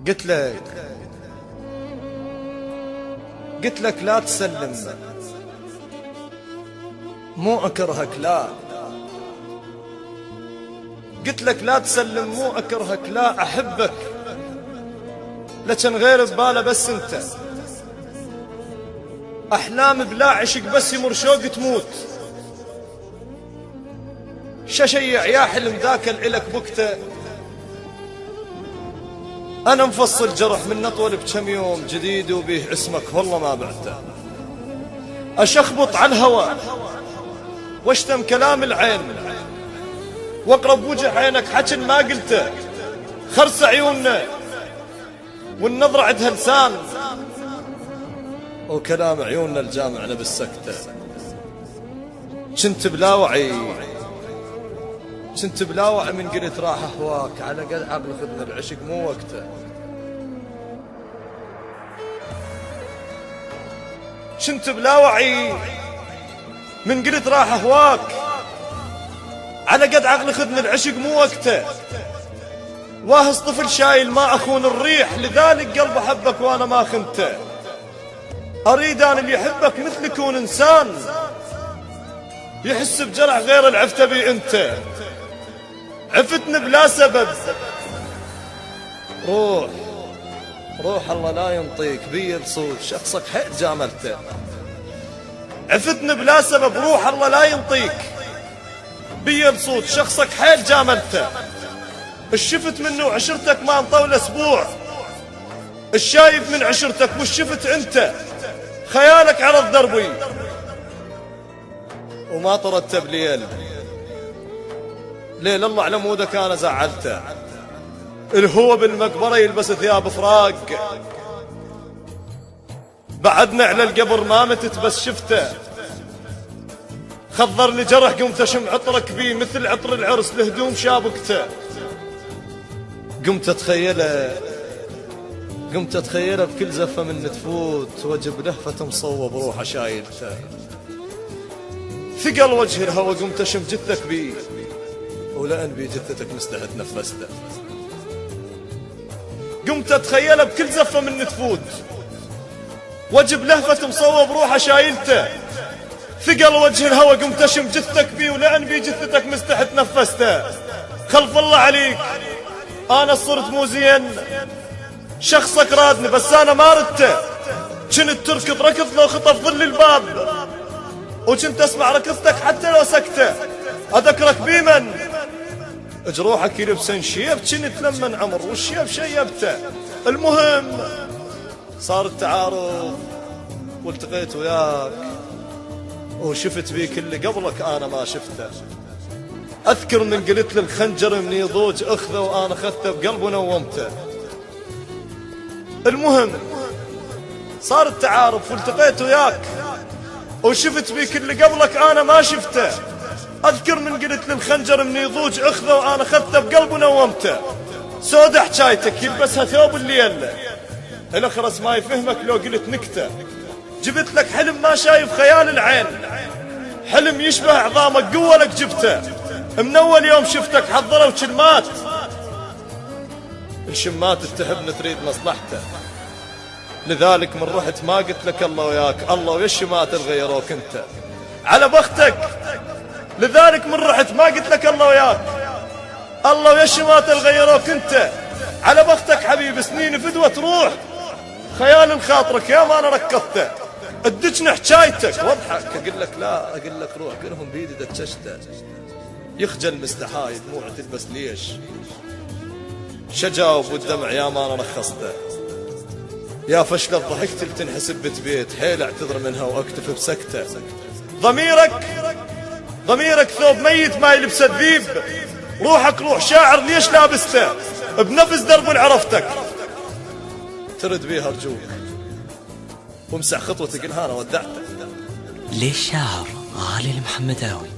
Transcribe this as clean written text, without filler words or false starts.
قلت لك لا تسلم، مو أكرهك، لا قلت لك لا تسلم، مو أكرهك، لا أحبك، لكن غير بباله بس أنت، أحلام بلا عشق بس يمر شوق تموت، ششيع يا حلم ذاك الإلك بكته، أنا مفصل جرح من نطول بكم يوم جديد وبيه اسمك والله ما بعته، أشخبط على الهوى واشتم كلام العين واقرب وجه عينك حكي ما قلته، خرس عيوننا والنظرة عدها لسان وكلام عيوننا الجامعنا بالسكتة، كنت بلا وعي من قلت راح أهواك، على قد عقل خذنا العشق مو وقته، كنت بلا وعي من قلت راح أهواك، على قد عقل خذنا العشق مو وقته، واهز طفل شايل ما أخون الريح، لذلك قلب أحبك وأنا ما خنته، أريد أنا اللي يحبك مثل يكون إنسان يحس بجرح غير العفته بي أنت، عفتني بلا سبب، روح الله لا ينطيك بي بصوت، شخصك حيل جاملته، عفتني بلا سبب، روح الله لا ينطيك بي بصوت، شخصك حيل جاملته، الشفت منه وعشرتك ما انطول اسبوع، الشايف من عشرتك والشفت انت، خيالك عرض دربي وما ترتب ليل الله على مودك انا زعلته، الهو بالمقبرة يلبس ثياب فراق، بعدنا على القبر ما متت بس شفته، خضر لي جرح قمت اشم عطرك بيه مثل عطر العرس لهدوم شابكته، قمت اتخيله بكل زفة من تفوت، وجب لهفة مصوب روحه شايلته، ثقل وجه الهوى قمت اشم جثك بيه، ولأن بي جثتك مستحت نفسته، قمت اتخيله بكل زفة من تفوت، وجب لهفة مصوب روحه شايلته، ثقل وجه الهوى قمت اشم جثك بيه، ولأن بي جثتك مستحت نفسته، خلف الله عليك انا صرت مو زين، شخصك رادني بس انا ما ردته، كنت تركض ركض لو خطف ظل الباب، وكنت اسمع ركضتك حتى لو سكته، اذكرك بيمن جروحك يلبسن شيب، كنت لمن عمر والشيب شيبته، المهم صار التعارف والتقيت وياك وشفت بيك اللي قبلك انا ما شفته، اذكر من قلت للخنجر من يضوج اخذه وانا اخذته بقلب ونومته، المهم صار التعارف والتقيت وياك وشفت بيك اللي قبلك انا ما شفته، اذكر من قلت للخنجر من يضوج اخذه وانا اخذته بقلب ونومته، سودة حكايتك يلبسها ثوب الليل، الاخرس ما يفهمك لو قلت نكته، جبت لك حلم ما شايف خيال العين، حلم يشبه عظامك قوة لك جبته، من اول يوم شفتك حضروا كلمات، الشمات تتهبني تريد مصلحته، لذلك من رحت ما قلت لك الله وياك، الله ويا الشمات الغيروك انت على بختك، لذلك من رحت ما قلت لك الله وياك، الله ويا الشمات الغيروك انت على بختك حبيب، سنين فدوة تروح خيال خاطرك يا ما انا ركضته، ادجن حكايتك واضحك، اقول لك لا اقول لك روح قلهم بيدي دتشته، يخجل مستحاي دموع تلبس ليش، شجاوب والدمع يا ما انا رخصته، يا فشلة ضحكت لتنحسب بتبيت، حيل اعتذر منها واكتف بسكته، ضميرك ثوب ميت ما يلبسه ذبيب، روحك روح شاعر ليش لابسته، بنفس درب عرفتك ترد بيها ارجوك، وامسح خطوتك الهانة ودعتك. ليش شاعر غالي المحمداوي.